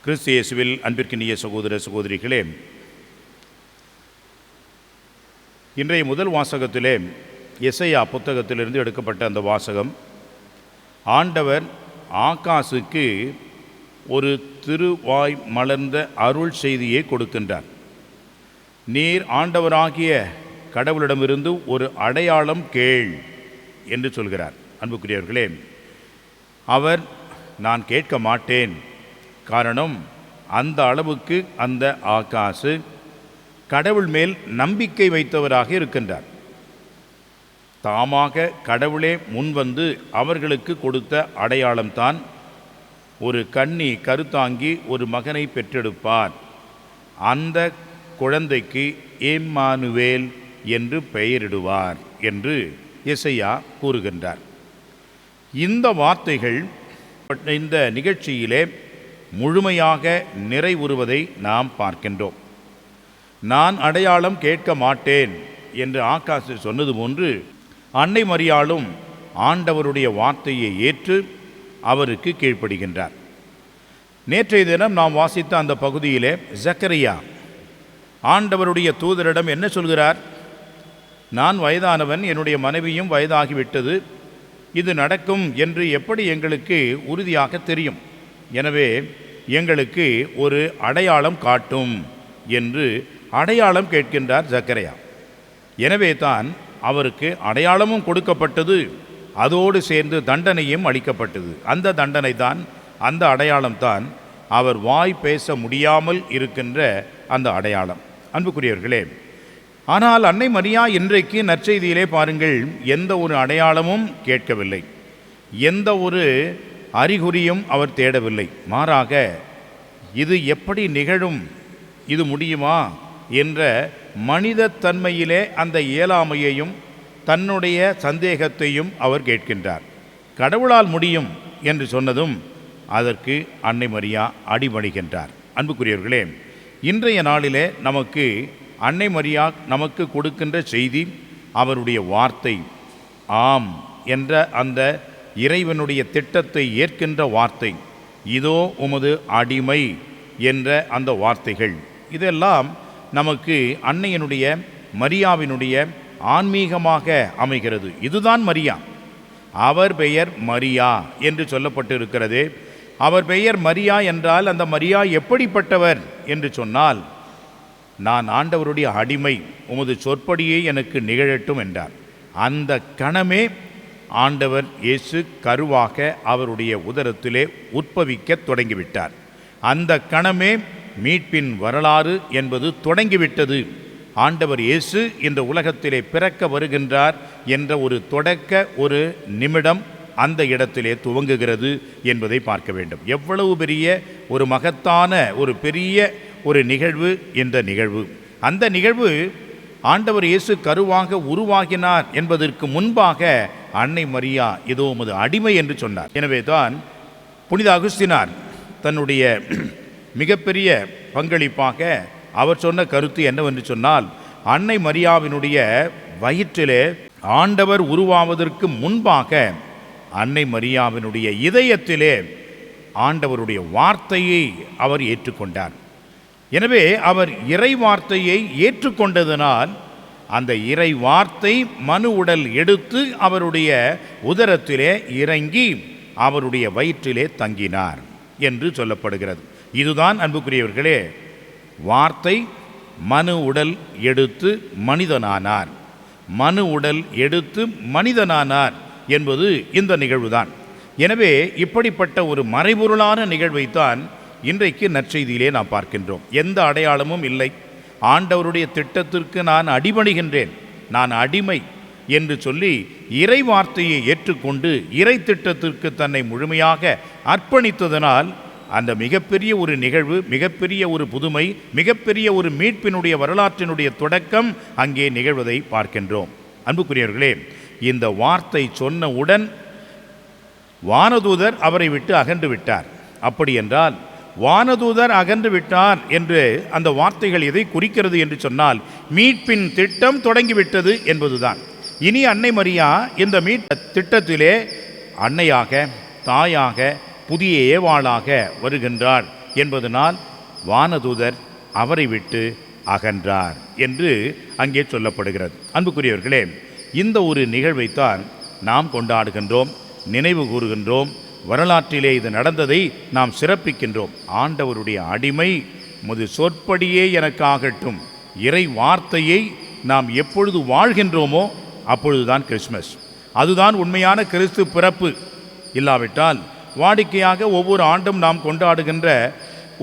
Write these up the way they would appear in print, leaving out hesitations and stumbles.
கிறிஸ்து இயேசுவில் அன்பிற்கினிய சகோதர சகோதரிகளே, இன்றைய முதல் வாசகத்திலே எசையா புத்தகத்திலிருந்து எடுக்கப்பட்ட அந்த வாசகம், ஆண்டவர் ஆகாசுக்கு ஒரு திருவாய் மலர்ந்த அருள் செய்தியை கொடுக்கின்றார். நீர் ஆண்டவராகிய கடவுளிடமிருந்து ஒரு அடையாளம் கேள் என்று சொல்கிறார். அன்புக்குரியவர்களே, அவர் நான் கேட்க மாட்டேன். காரணம், அந்த அளவுக்கு அந்த ஆகாசு கடவுள் மேல் நம்பிக்கை வைத்தவராக இருக்கின்றார். தாமாக கடவுளே முன்வந்து அவர்களுக்கு கொடுத்த அடையாளம்தான், ஒரு கன்னி கருத்தாங்கி ஒரு மகனை பெற்றெடுப்பார், அந்த குழந்தைக்கு எம்மானுவேல் என்று பெயரிடுவார் என்று எசையா கூறுகின்றார். இந்த வார்த்தைகள் இந்த நிகழ்ச்சியிலே முழுமையாக நிறைவுறுவதை நாம் பார்க்கின்றோம். நான் அடையாளம் கேட்க மாட்டேன் என்று ஆகாசு சொன்னது போன்று, அன்னை மரியாளும் ஆண்டவருடைய வார்த்தையை ஏற்று அவருக்கு கீழ்ப்படுகின்றார். நேற்றைய தினம் நாம் வாசித்த அந்த பகுதியிலே ஜக்கரியா ஆண்டவருடைய தூதரிடம் என்ன சொல்கிறார்? நான் வயதானவன், என்னுடைய மனைவியும் வயதாகிவிட்டது, இது நடக்கும் என்று எப்படி எங்களுக்கு உறுதியாக தெரியும்? எனவே எங்களுக்கு ஒரு அடையாளம் காட்டும் என்று அடையாளம் கேட்கின்றார் ஜக்கரியா. எனவே தான் அவருக்கு அடையாளமும் கொடுக்கப்பட்டது, அதோடு சேர்ந்து தண்டனையும் அளிக்கப்பட்டது. அந்த தண்டனை தான், அந்த அடையாளம்தான் அவர் வாய் பேச முடியாமல் இருக்கின்ற அந்த அடையாளம். அன்புக்குரியவர்களே, ஆனால் அன்னை மரியா இன்றைக்கு நற்செய்தியிலே பாருங்கள், எந்த ஒரு அடையாளமும் கேட்கவில்லை, எந்த ஒரு அறிகுறியும் அவர் தேடவில்லை. மாறாக இது எப்படி நிகழும், இது முடியுமா என்ற மனித தன்மையிலே அந்த இயலாமையையும் தன்னுடைய சந்தேகத்தையும் அவர் கேட்கின்றார். கடவுளால் முடியும் என்று சொன்னதும் அதற்கு அன்னை மரியா அடிபணிகின்றார். அன்புக்குரியவர்களே, இன்றைய நாளிலே நமக்கு அன்னை மரியா நமக்கு கொடுக்கின்ற செய்தி, அவருடைய வார்த்தை ஆம் என்ற அந்த இறைவனுடைய திட்டத்தை ஏற்கின்ற வார்த்தை. இதோ உமது அடிமை என்ற அந்த வார்த்தைகள், இதெல்லாம் நமக்கு அன்னையினுடைய மரியாவினுடைய ஆன்மீகமாக அமைகிறது. இதுதான் மரியா. அவர் பெயர் மரியா என்று சொல்லப்பட்டிருக்கிறது. அவர் பெயர் மரியா என்றால் அந்த மரியா எப்படிப்பட்டவர் என்று சொன்னால், நான் ஆண்டவருடைய அடிமை, உமது சொற்படியே எனக்கு நிகழட்டும் என்றார். அந்த கணமே ஆண்டவர் இயேசு கருவாக அவருடைய உதரத்திலே உற்பவிக்க தொடங்கிவிட்டார். அந்த கணமே மீட்பின் வரலாறு என்பது தொடங்கிவிட்டது. ஆண்டவர் இயேசு இந்த உலகத்திலே பிறக்க வருகின்றார் என்ற ஒரு தொடக்க ஒரு நிமிடம் அந்த இடத்திலே துவங்குகிறது என்பதை பார்க்க வேண்டும். எவ்வளவு பெரிய ஒரு மகத்தான ஒரு பெரிய ஒரு நிகழ்வு இந்த நிகழ்வு. அந்த நிகழ்வு ஆண்டவர் இயேசு கருவாக உருவாகினார் என்பதற்கு முன்பாக அன்னை மரியா இதோ உமது அடிமை என்று சொன்னார். எனவே தான் புனித அகுஸ்தினார் தன்னுடைய மிகப்பெரிய பங்களிப்பாக அவர் சொன்ன கருத்து என்னவென்று சொன்னால், அன்னை மரியாவினுடைய வயிற்றிலே ஆண்டவர் உருவாவதற்கு முன்பாக அன்னை மரியாவினுடைய இதயத்திலே ஆண்டவருடைய வார்த்தையை அவர் ஏற்றுக்கொண்டார். எனவே அவர் இறை வார்த்தையை ஏற்றுக்கொண்டதனால் அந்த இறை வார்த்தை மனு உடல் எடுத்து அவருடைய உதரத்திலே இறங்கி அவருடைய வயிற்றிலே தங்கினார் என்று சொல்லப்படுகிறது. இதுதான் அன்புக்குரியவர்களே, வார்த்தை மனு உடல் எடுத்து மனிதனானார், மனு உடல் எடுத்து மனிதனானார் என்பது இந்த நிகழ்வுதான். எனவே இப்படிப்பட்ட ஒரு மறைபொருளான நிகழ்வைத்தான் இன்றைக்கு நற்செய்தியிலே நாம் பார்க்கின்றோம். எந்த அடையாளமும் இல்லை. ஆண்டவருடைய திட்டத்திற்கு நான் அடிபணிகின்றேன், நான் அடிமை என்று சொல்லி இறை வார்த்தையை ஏற்றுக்கொண்டு இறை திட்டத்திற்கு தன்னை முழுமையாக அர்ப்பணித்ததனால் அந்த மிகப்பெரிய ஒரு நிகழ்வு, மிகப்பெரிய ஒரு புதுமை, மிகப்பெரிய ஒரு மீட்பினுடைய வரலாற்றினுடைய தொடக்கம் அங்கே நிகழ்வதை பார்க்கின்றோம். அன்புக்குரியவர்களே, இந்த வார்த்தை சொன்னவுடன் வானதூதர் அவரை விட்டு அகன்று விட்டார். அப்படி என்றால் வானதூதர் அகன்று விட்டார் என்று அந்த வார்த்தைகள் எதை குறிக்கிறது என்று சொன்னால், மீட்பின் திட்டம் தொடங்கிவிட்டது என்பதுதான். இனி அன்னை மரியா இந்த திட்டத்திலே அன்னையாக, தாயாக, புதிய ஏவாளாக வருகின்றார் என்பதனால் வானதூதர் அவரை விட்டு அகன்றார் என்று அங்கே சொல்லப்படுகிறது. அன்புக்குரியவர்களே, இந்த ஒரு நிகழ்வைத்தான் நாம் கொண்டாடுகின்றோம், நினைவு கூறுகின்றோம். வரலாற்றிலே இது நடந்ததை நாம் சிறப்பிக்கின்றோம். ஆண்டவருடைய அடிமை முது சொற்படியே எனக்காகட்டும், இறை வார்த்தையை நாம் எப்பொழுது வாழ்கின்றோமோ அப்பொழுதுதான் கிறிஸ்மஸ். அதுதான் உண்மையான கிறிஸ்து பிறப்பு. இல்லாவிட்டால் வாடிக்கையாக ஒவ்வொரு ஆண்டும் நாம் கொண்டாடுகின்ற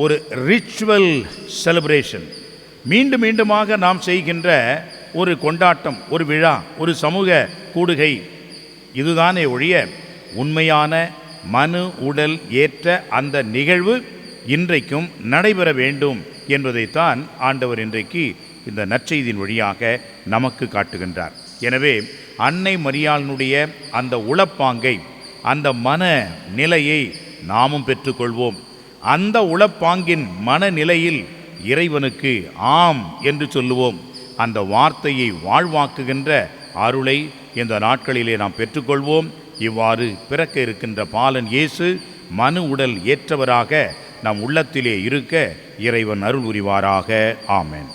ஒரு ரிச்சுவல் செலிப்ரேஷன், மீண்டும் மீண்டுமாக நாம் செய்கின்ற ஒரு கொண்டாட்டம், ஒரு விழா, ஒரு சமூக கூடுகை, இதுதானே ஒழிய உண்மையான மனு உடல் ஏற்ற அந்த நிகழ்வு இன்றைக்கும் நடைபெற வேண்டும் என்பதைத்தான் ஆண்டவர் இன்றைக்கு இந்த நற்செய்தியின் வழியாக நமக்கு காட்டுகின்றார். எனவே அன்னை மரியாளினுடைய அந்த உளப்பாங்கை, அந்த மன நிலையை நாமும் பெற்றுக்கொள்வோம். அந்த உளப்பாங்கின் மனநிலையில் இறைவனுக்கு ஆம் என்று சொல்லுவோம். அந்த வார்த்தையை வாழ்வாக்குகின்ற அருளை இந்த நாட்களிலே நாம் பெற்றுக்கொள்வோம். இவ்வாறு பிறக்க இருக்கின்ற பாலன் இயேசு மனு உடல் ஏற்றவராக நம் உள்ளத்திலே இருக்க இறைவன் அருள் புரிவாராக. ஆமென்.